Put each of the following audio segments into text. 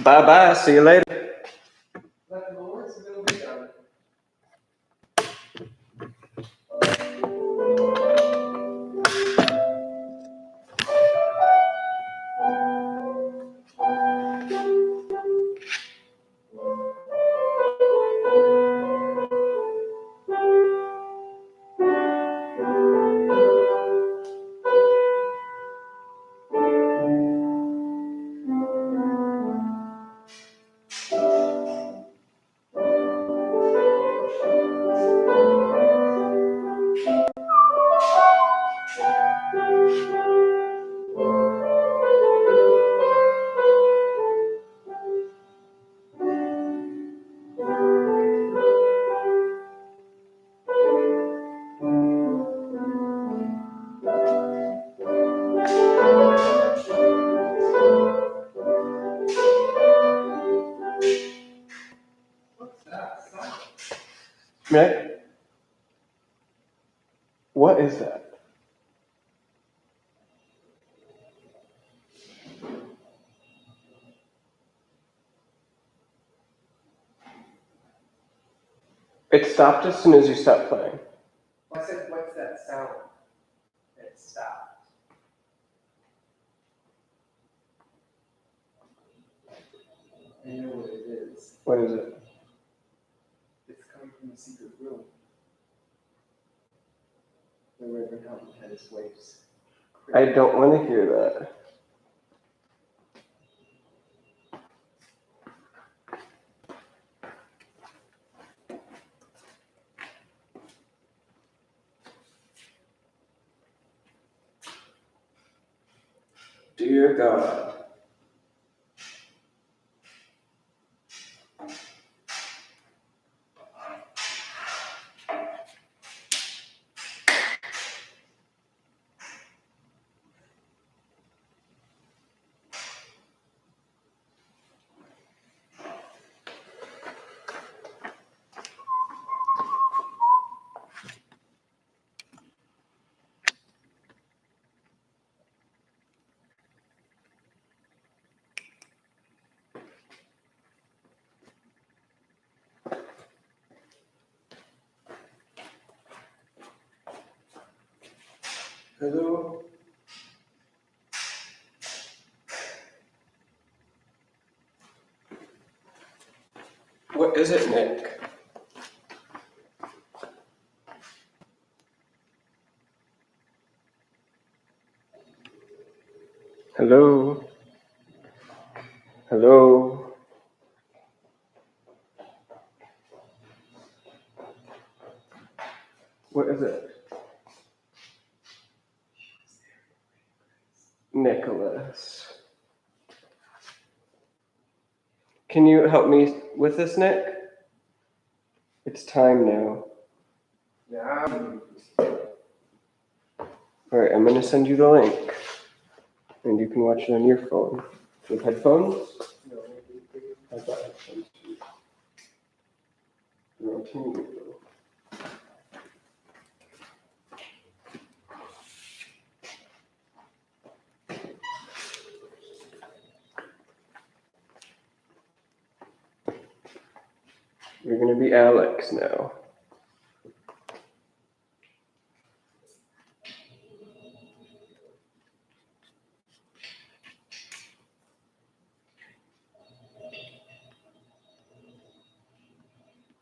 Bye-bye. See you later. Nick? What is that? It stopped as soon as you stopped playing. I said, what's that sound? It stopped. I know what it is. What is it? It's coming from the secret room. The Reverend Houghton had his waves. I don't want to hear that. Dear God. Hello? What is it, Nick? Hello? Hello? What is it? Nicholas. Can you help me with this, Nick? It's time now. Yeah. Alright, I'm gonna send you the link. And you can watch it on your phone. With headphones? No. I've got headphones too. They're on TV, though. You're gonna be Alex now.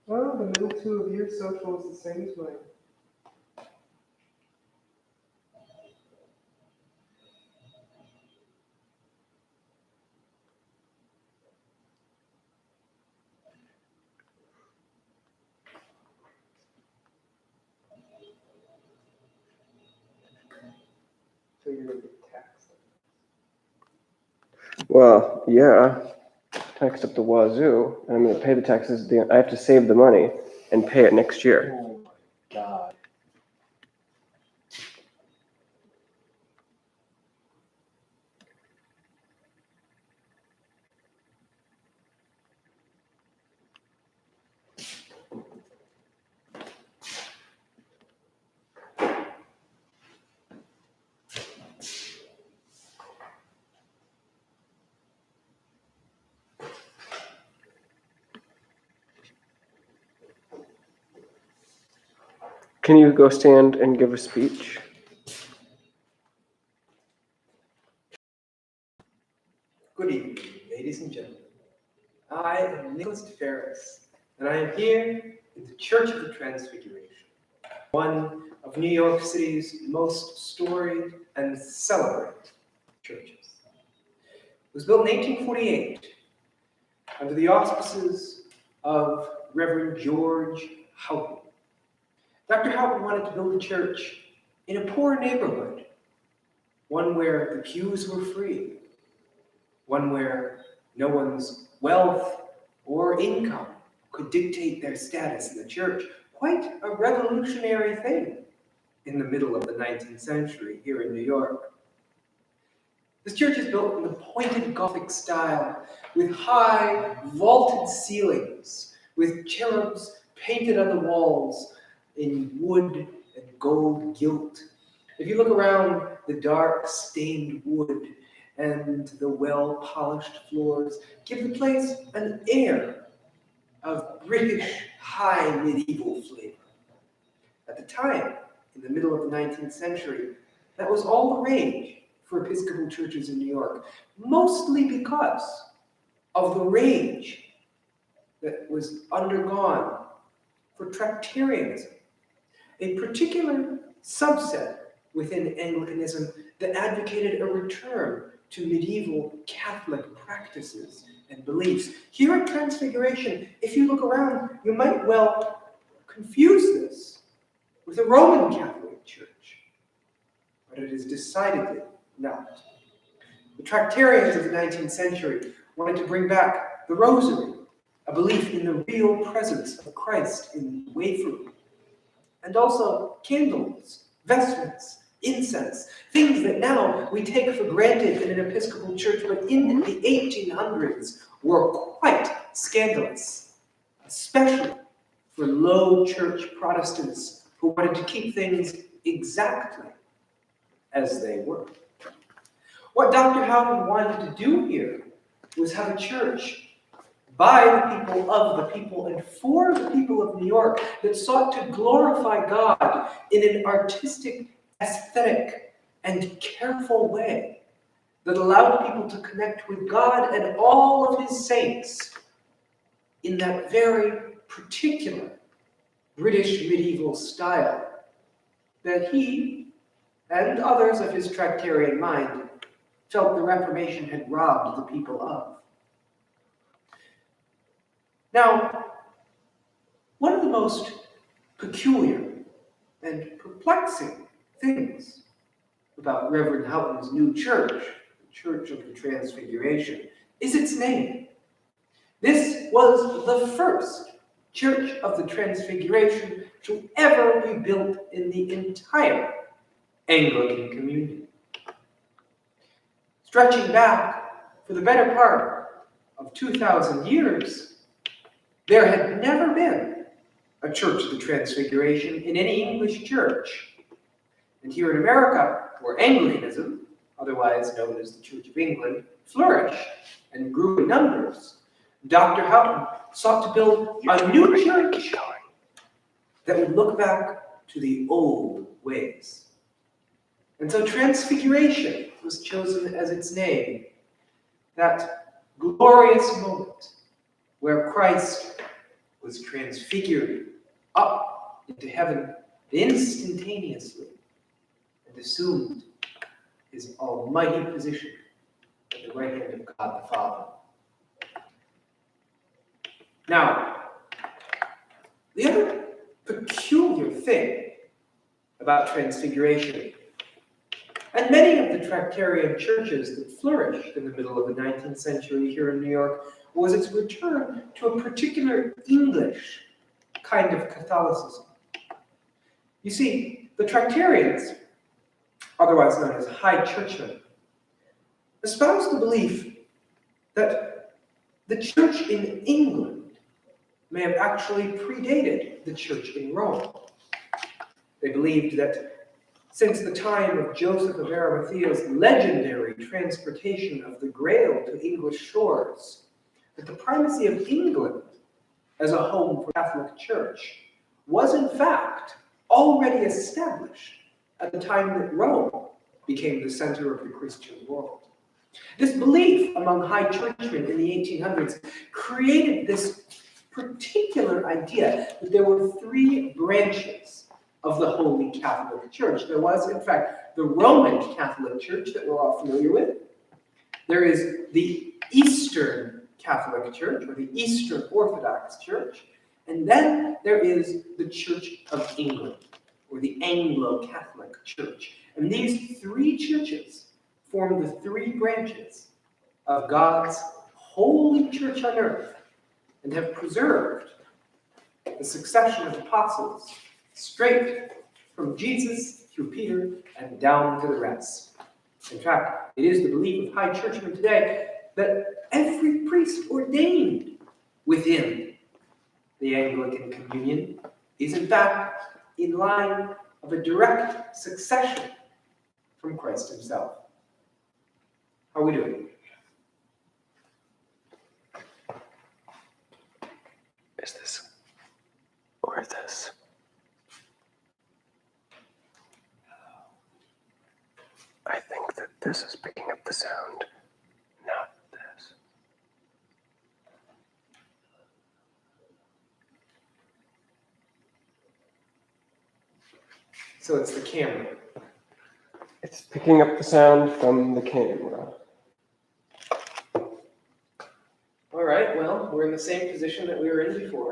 Well, the middle two of your social is the same as mine. So you're going to get taxed. Well, yeah. Taxed up the wazoo. And I'm gonna pay the taxes. I have to save the money and pay it next year. Oh my God. Can you go stand and give a speech? Good evening, ladies and gentlemen. I am Nicholas Ferris, and I am here in the Church of the Transfiguration, one of New York City's most storied and celebrated churches. It was built in 1848 under the auspices of Reverend George Houghton. Dr. Houghton wanted to build a church in a poor neighborhood, one where the pews were free, one where no one's wealth or income could dictate their status in the church. Quite a revolutionary thing in the middle of the 19th century here in New York. This church is built in the pointed Gothic style, with high vaulted ceilings, with cherubs painted on the walls in wood and gold gilt. If you look around, the dark stained wood and the well-polished floors give the place an air of British high medieval flavor. At the time, in the middle of the 19th century, that was all the rage for Episcopal churches in New York, mostly because of the rage that was undergone for Tractarianism, a particular subset within Anglicanism that advocated a return to medieval Catholic practices and beliefs. Here at Transfiguration, if you look around, you might well confuse this with a Roman Catholic church, but it is decidedly not. The Tractarians of the 19th century wanted to bring back the Rosary, a belief in the real presence of Christ in wafer, and also candles, vestments, incense, things that now we take for granted in an Episcopal church, but in the 1800s were quite scandalous, especially for low church Protestants who wanted to keep things exactly as they were. What Dr. Houghton wanted to do here was have a church by the people, of the people, and for the people of New York that sought to glorify God in an artistic, aesthetic, and careful way that allowed people to connect with God and all of his saints in that very particular British medieval style that he and others of his Tractarian mind felt the Reformation had robbed the people of. Now, one of the most peculiar and perplexing things about Reverend Houghton's new church, the Church of the Transfiguration, is its name. This was the first Church of the Transfiguration to ever be built in the entire Anglican communion. Stretching back for the better part of 2,000 years, there had never been a Church of the Transfiguration in any English church. And here in America, where Anglicanism, otherwise known as the Church of England, flourished and grew in numbers, Dr. Houghton sought to build a new church that would look back to the old ways. And so Transfiguration was chosen as its name, that glorious moment where Christ was transfigured up into heaven instantaneously and assumed his almighty position at the right hand of God the Father. Now, the other peculiar thing about Transfiguration, and many of the Tractarian churches that flourished in the middle of the 19th century here in New York, was its return to a particular English kind of Catholicism. You see, the Tractarians, otherwise known as High Churchmen, espoused the belief that the church in England may have actually predated the church in Rome. They believed that since the time of Joseph of Arimathea's legendary transportation of the Grail to English shores, that the primacy of England as a home for the Catholic Church was in fact already established at the time that Rome became the center of the Christian world. This belief among high churchmen in the 1800s created this particular idea that there were three branches of the Holy Catholic Church. There was, in fact, the Roman Catholic Church that we're all familiar with. There is the Eastern Catholic Church, or the Eastern Orthodox Church. And then there is the Church of England, or the Anglo-Catholic Church. And these three churches form the three branches of God's holy church on earth and have preserved the succession of apostles straight from Jesus through Peter and down to the rest. In fact, it is the belief of high churchmen today that every priest ordained within the Anglican Communion is in fact in line of a direct succession from Christ himself. How are we doing? Is this or this? I think that this is picking up the sound, not this. So it's the camera. It's picking up the sound from the camera. All right, well, we're in the same position that we were in before.